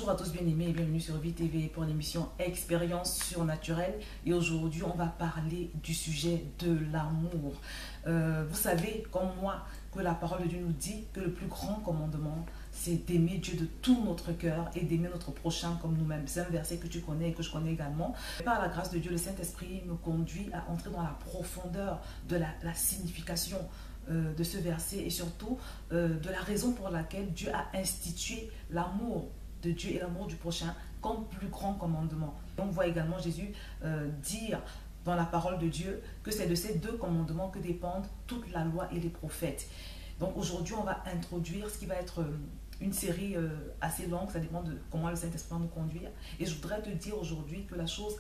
Bonjour à tous bien-aimés et bienvenue sur Vie TV pour l'émission Expérience surnaturelle. Et aujourd'hui, on va parler du sujet de l'amour. Vous savez, comme moi, que la parole de Dieu nous dit que le plus grand commandement, c'est d'aimer Dieu de tout notre cœur et d'aimer notre prochain comme nous-mêmes. C'est un verset que tu connais et que je connais également. Par la grâce de Dieu, le Saint-Esprit me conduit à entrer dans la profondeur de la signification de ce verset et surtout de la raison pour laquelle Dieu a institué l'amour de Dieu et l'amour du prochain comme plus grand commandement. On voit également Jésus dire dans la parole de Dieu que c'est de ces deux commandements que dépendent toute la loi et les prophètes. Donc aujourd'hui, on va introduire ce qui va être une série assez longue, ça dépend de comment le Saint-Esprit va nous conduire. Et je voudrais te dire aujourd'hui que la chose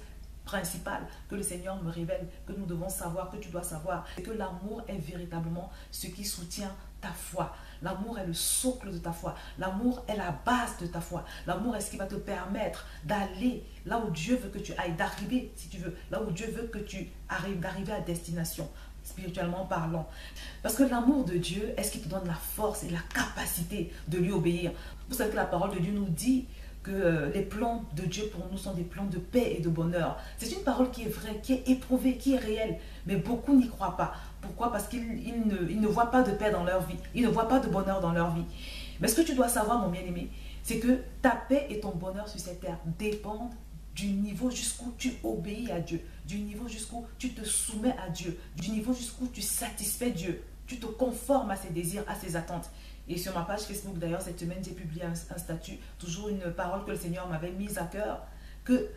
principale que le Seigneur me révèle, que nous devons savoir, que tu dois savoir, c'est que l'amour est véritablement ce qui soutient ta foi. L'amour est le socle de ta foi. L'amour est la base de ta foi. L'amour est ce qui va te permettre d'aller là où Dieu veut que tu ailles, d'arriver, si tu veux, là où Dieu veut que tu arrives, d'arriver à destination, spirituellement parlant. Parce que l'amour de Dieu est ce qui te donne la force et la capacité de lui obéir. Vous savez que la parole de Dieu nous dit que les plans de Dieu pour nous sont des plans de paix et de bonheur. C'est une parole qui est vraie, qui est éprouvée, qui est réelle. Mais beaucoup n'y croient pas. Pourquoi? Parce qu'ils ne voient pas de paix dans leur vie. Ils ne voient pas de bonheur dans leur vie. Mais ce que tu dois savoir, mon bien-aimé, c'est que ta paix et ton bonheur sur cette terre dépendent du niveau jusqu'où tu obéis à Dieu, du niveau jusqu'où tu te soumets à Dieu, du niveau jusqu'où tu satisfais Dieu, tu te conformes à ses désirs, à ses attentes. Et sur ma page Facebook, d'ailleurs, cette semaine, j'ai publié un statut, toujours une parole que le Seigneur m'avait mise à cœur, que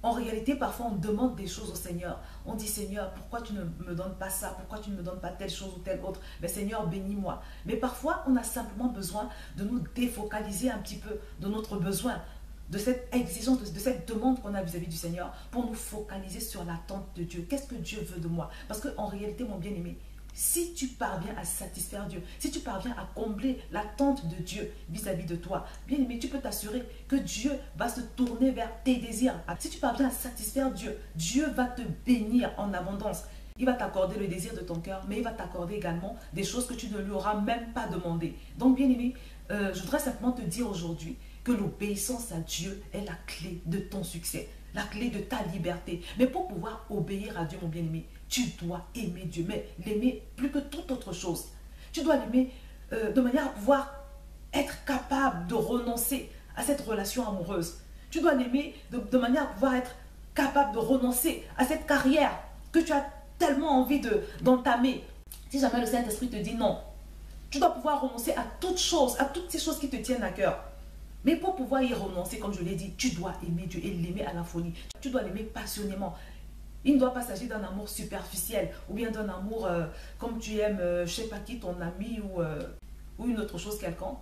en réalité, parfois, on demande des choses au Seigneur. On dit, Seigneur, pourquoi tu ne me donnes pas ça? Pourquoi tu ne me donnes pas telle chose ou telle autre? Mais Seigneur, bénis-moi. Mais parfois, on a simplement besoin de nous défocaliser un petit peu de notre besoin, de cette exigence, de cette demande qu'on a vis-à-vis du Seigneur, pour nous focaliser sur l'attente de Dieu. Qu'est-ce que Dieu veut de moi? Parce qu'en réalité, mon bien-aimé, si tu parviens à satisfaire Dieu, si tu parviens à combler l'attente de Dieu vis-à-vis de toi, bien aimé, tu peux t'assurer que Dieu va se tourner vers tes désirs. Si tu parviens à satisfaire Dieu, Dieu va te bénir en abondance. Il va t'accorder le désir de ton cœur, mais il va t'accorder également des choses que tu ne lui auras même pas demandé. Donc, bien aimé, je voudrais simplement te dire aujourd'hui que l'obéissance à Dieu est la clé de ton succès, la clé de ta liberté. Mais pour pouvoir obéir à Dieu, mon bien-aimé, tu dois aimer Dieu, mais l'aimer plus que toute autre chose. Tu dois l'aimer de manière à pouvoir être capable de renoncer à cette relation amoureuse. Tu dois l'aimer de manière à pouvoir être capable de renoncer à cette carrière que tu as tellement envie d'entamer. Si jamais le Saint-Esprit te dit non, tu dois pouvoir renoncer à toutes choses, à toutes ces choses qui te tiennent à cœur. Mais pour pouvoir y renoncer, comme je l'ai dit, tu dois aimer Dieu et l'aimer à la folie. Tu dois l'aimer passionnément. Il ne doit pas s'agir d'un amour superficiel ou bien d'un amour comme tu aimes, je ne sais pas qui, ton ami ou une autre chose quelconque.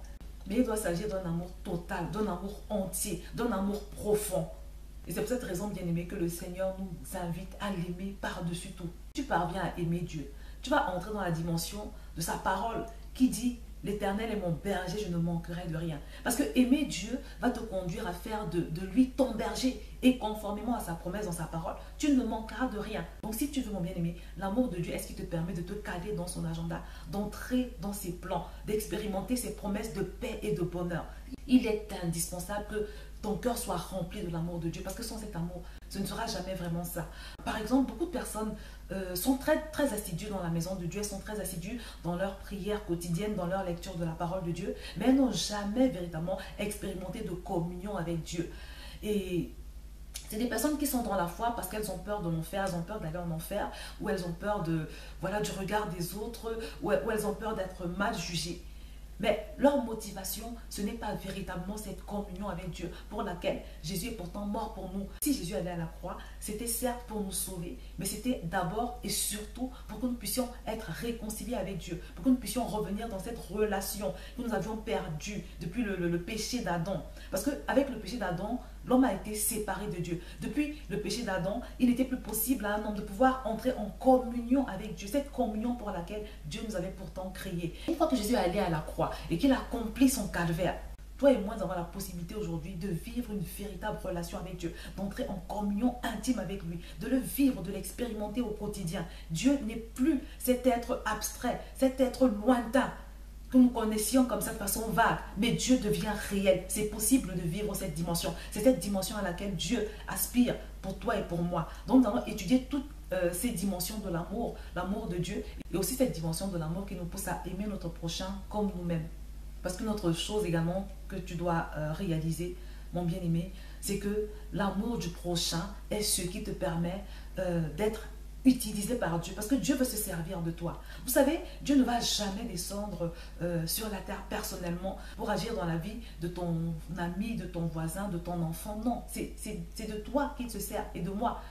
Mais il doit s'agir d'un amour total, d'un amour entier, d'un amour profond. Et c'est pour cette raison, bien aimé, que le Seigneur nous invite à l'aimer par-dessus tout. Tu parviens à aimer Dieu. Tu vas entrer dans la dimension de sa parole qui dit: l'Éternel est mon berger, je ne manquerai de rien. Parce que aimer Dieu va te conduire à faire de lui ton berger. Et conformément à sa promesse dans sa parole, tu ne manqueras de rien. Donc si tu veux, mon bien-aimé, l'amour de Dieu est ce qui te permet de te caler dans son agenda, d'entrer dans ses plans, d'expérimenter ses promesses de paix et de bonheur. Il est indispensable que ton cœur soit rempli de l'amour de Dieu, parce que sans cet amour, ce ne sera jamais vraiment ça. Par exemple, beaucoup de personnes sont très assidues dans la maison de Dieu, elles sont très assidues dans leur prière quotidienne, dans leur lecture de la parole de Dieu, mais elles n'ont jamais véritablement expérimenté de communion avec Dieu. Et c'est des personnes qui sont dans la foi parce qu'elles ont peur de l'enfer, elles ont peur d'aller en enfer, ou elles ont peur du regard des autres, ou elles ont peur d'être mal jugées. Mais leur motivation, ce n'est pas véritablement cette communion avec Dieu pour laquelle Jésus est pourtant mort pour nous. Si Jésus allait à la croix, c'était certes pour nous sauver, mais c'était d'abord et surtout pour que nous puissions être réconciliés avec Dieu, pour que nous puissions revenir dans cette relation que nous avions perdue depuis le péché d'Adam. Parce qu'avec le péché d'Adam, l'homme a été séparé de Dieu. Depuis le péché d'Adam, il n'était plus possible à un homme de pouvoir entrer en communion avec Dieu. Cette communion pour laquelle Dieu nous avait pourtant créés. Une fois que Jésus est allé à la croix et qu'il a accompli son calvaire, toi et moi, nous avons la possibilité aujourd'hui de vivre une véritable relation avec Dieu, d'entrer en communion intime avec lui, de le vivre, de l'expérimenter au quotidien. Dieu n'est plus cet être abstrait, cet être lointain que nous connaissions comme ça de façon vague, mais Dieu devient réel. C'est possible de vivre cette dimension. C'est cette dimension à laquelle Dieu aspire pour toi et pour moi. Donc nous allons étudier toutes ces dimensions de l'amour, l'amour de Dieu, et aussi cette dimension de l'amour qui nous pousse à aimer notre prochain comme nous-mêmes. Parce qu'une autre chose également que tu dois réaliser, mon bien-aimé, c'est que l'amour du prochain est ce qui te permet d'être utilisé par Dieu, parce que Dieu veut se servir de toi. Vous savez, Dieu ne va jamais descendre sur la terre personnellement pour agir dans la vie de ton ami, de ton voisin, de ton enfant. Non, c'est de toi qu'il se sert et de moi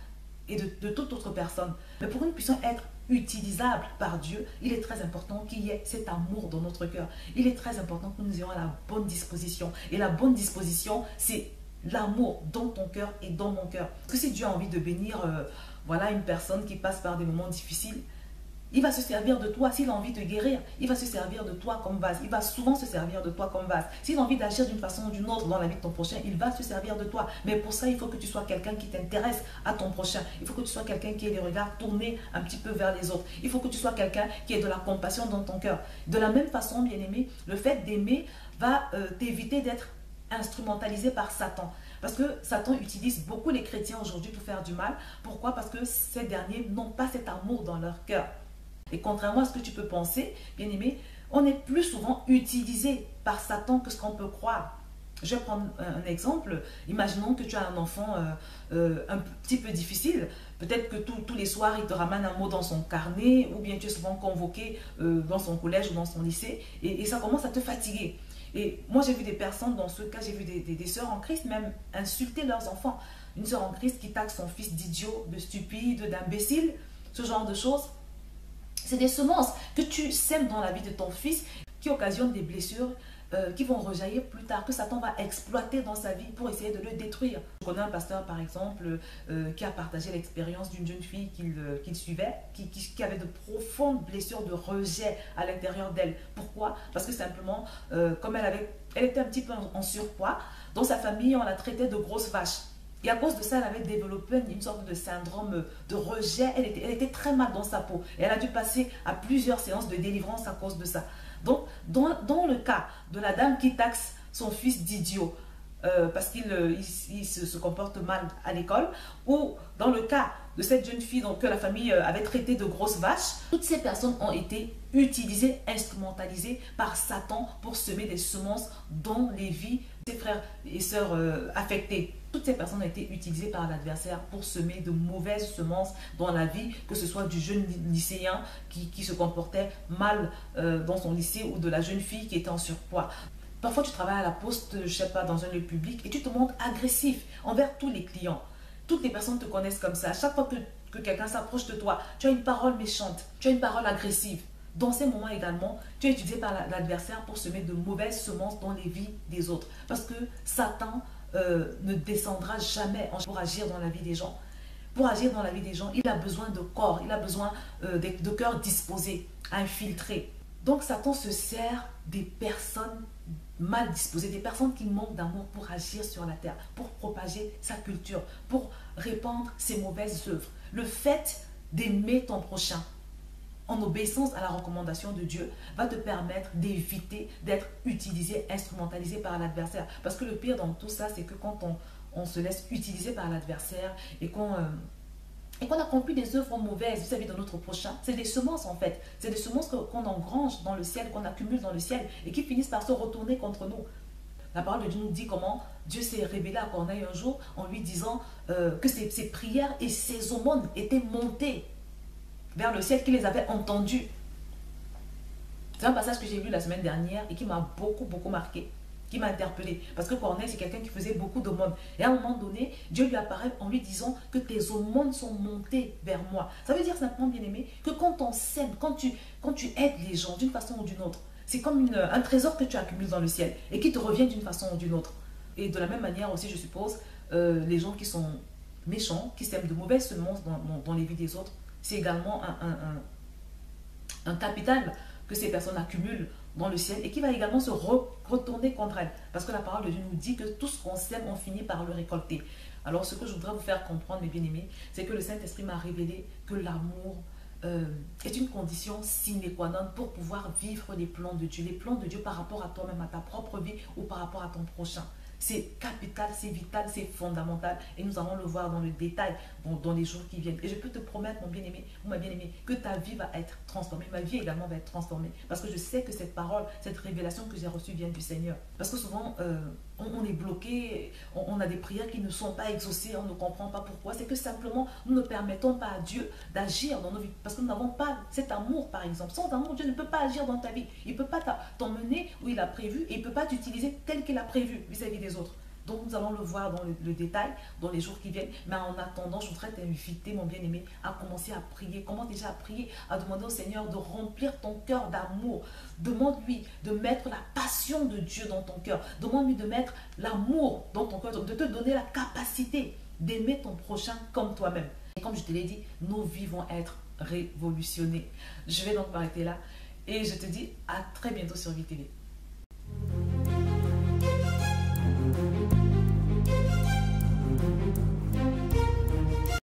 et de toute autre personne. Mais pour que nous puissions être utilisables par Dieu, il est très important qu'il y ait cet amour dans notre cœur. Il est très important que nous ayons la bonne disposition. Et la bonne disposition, c'est l'amour dans ton cœur et dans mon cœur. Parce que si Dieu a envie de bénir voilà une personne qui passe par des moments difficiles, il va se servir de toi. S'il a envie de guérir, il va se servir de toi comme base. Il va souvent se servir de toi comme base. S'il a envie d'agir d'une façon ou d'une autre dans la vie de ton prochain, il va se servir de toi. Mais pour ça, il faut que tu sois quelqu'un qui t'intéresse à ton prochain. Il faut que tu sois quelqu'un qui ait les regards tournés un petit peu vers les autres. Il faut que tu sois quelqu'un qui ait de la compassion dans ton cœur. De la même façon, bien aimé, le fait d'aimer va t'éviter d'être instrumentalisé par Satan. Parce que Satan utilise beaucoup les chrétiens aujourd'hui pour faire du mal. Pourquoi? Parce que ces derniers n'ont pas cet amour dans leur cœur. Et contrairement à ce que tu peux penser, bien aimé, on est plus souvent utilisé par Satan que ce qu'on peut croire. Je vais prendre un exemple. Imaginons que tu as un enfant un petit peu difficile. Peut-être que tous les soirs, il te ramène un mot dans son carnet, ou bien tu es souvent convoqué dans son collège ou dans son lycée, et ça commence à te fatiguer. Et moi, j'ai vu des personnes, dans ce cas, j'ai vu des sœurs en Christ même insulter leurs enfants. Une sœur en Christ qui taxe son fils d'idiot, de stupide, d'imbécile, ce genre de choses. C'est des semences que tu sèmes dans la vie de ton fils qui occasionnent des blessures qui vont rejaillir plus tard, que Satan va exploiter dans sa vie pour essayer de le détruire. Je connais un pasteur, par exemple, qui a partagé l'expérience d'une jeune fille qu'il suivait, qui avait de profondes blessures de rejet à l'intérieur d'elle. Pourquoi? Parce que simplement, comme elle était un petit peu en surpoids, dans sa famille, on la traitait de grosse vache. Et à cause de ça, elle avait développé une sorte de syndrome de rejet. Elle était très mal dans sa peau. Et elle a dû passer à plusieurs séances de délivrance à cause de ça. Donc, dans le cas de la dame qui taxe son fils d'idiot, parce qu'il se comporte mal à l'école, ou dans le cas de cette jeune fille que la famille avait traitée de grosse vache, toutes ces personnes ont été utilisées, instrumentalisées par Satan pour semer des semences dans les vies de ses frères et sœurs affectés. Toutes ces personnes ont été utilisées par l'adversaire pour semer de mauvaises semences dans la vie, que ce soit du jeune lycéen qui se comportait mal dans son lycée, ou de la jeune fille qui était en surpoids. Parfois, tu travailles à la poste, je ne sais pas, dans un lieu public, et tu te montres agressif envers tous les clients. Toutes les personnes te connaissent comme ça. À chaque fois que quelqu'un s'approche de toi, tu as une parole méchante, tu as une parole agressive. Dans ces moments également, tu es utilisé par l'adversaire pour semer de mauvaises semences dans les vies des autres. Parce que Satan ne descendra jamais pour agir dans la vie des gens. Pour agir dans la vie des gens, il a besoin de corps, il a besoin de cœurs disposés, infiltrés. Donc Satan se sert des personnes mal disposées, des personnes qui manquent d'amour pour agir sur la terre, pour propager sa culture, pour répandre ses mauvaises œuvres. Le fait d'aimer ton prochain en obéissance à la recommandation de Dieu va te permettre d'éviter d'être utilisé, instrumentalisé par l'adversaire. Parce que le pire dans tout ça, c'est que quand on se laisse utiliser par l'adversaire et qu'on accomplit des œuvres mauvaises vis-à-vis de notre prochain, c'est des semences en fait. C'est des semences qu'on engrange dans le ciel, qu'on accumule dans le ciel et qui finissent par se retourner contre nous. La parole de Dieu nous dit comment Dieu s'est révélé à Corneille un jour en lui disant que ses prières et ses aumônes étaient montées vers le ciel, qui les avait entendus. C'est un passage que j'ai lu la semaine dernière et qui m'a beaucoup marqué, qui m'a interpellé. Parce que Corneille, c'est quelqu'un qui faisait beaucoup d'aumônes. Et à un moment donné, Dieu lui apparaît en lui disant que tes aumônes sont montées vers moi. Ça veut dire simplement, bien aimé, que quand on sème, quand tu aides les gens d'une façon ou d'une autre, c'est comme un trésor que tu accumules dans le ciel et qui te revient d'une façon ou d'une autre. Et de la même manière aussi, je suppose, les gens qui sont méchants, qui sèment de mauvaises semences dans les vies des autres, c'est également un capital que ces personnes accumulent dans le ciel et qui va également se retourner contre elles. Parce que la parole de Dieu nous dit que tout ce qu'on sème, on finit par le récolter. Alors ce que je voudrais vous faire comprendre, mes bien-aimés, c'est que le Saint-Esprit m'a révélé que l'amour est une condition sine qua non pour pouvoir vivre les plans de Dieu. Les plans de Dieu par rapport à toi-même, à ta propre vie ou par rapport à ton prochain. C'est capital, c'est vital, c'est fondamental. Et nous allons le voir dans le détail dans les jours qui viennent. Et je peux te promettre, mon bien-aimé ou ma bien-aimée, que ta vie va être transformée. Ma vie également va être transformée. Parce que je sais que cette parole, cette révélation que j'ai reçue vient du Seigneur. Parce que souvent, on est bloqué, on a des prières qui ne sont pas exaucées, on ne comprend pas pourquoi. C'est que simplement, nous ne permettons pas à Dieu d'agir dans nos vies. Parce que nous n'avons pas cet amour, par exemple. Sans amour, Dieu ne peut pas agir dans ta vie. Il ne peut pas t'emmener où il a prévu et il ne peut pas t'utiliser tel qu'il a prévu vis-à-vis des autres. Donc nous allons le voir dans le détail, dans les jours qui viennent. Mais en attendant, je voudrais t'inviter, mon bien-aimé, à commencer à prier. Comment déjà à prier? À demander au Seigneur de remplir ton cœur d'amour. Demande-lui de mettre la passion de Dieu dans ton cœur. Demande-lui de mettre l'amour dans ton cœur, de te donner la capacité d'aimer ton prochain comme toi-même. Et comme je te l'ai dit, nos vies vont être révolutionnées. Je vais donc m'arrêter là et je te dis à très bientôt sur VTV.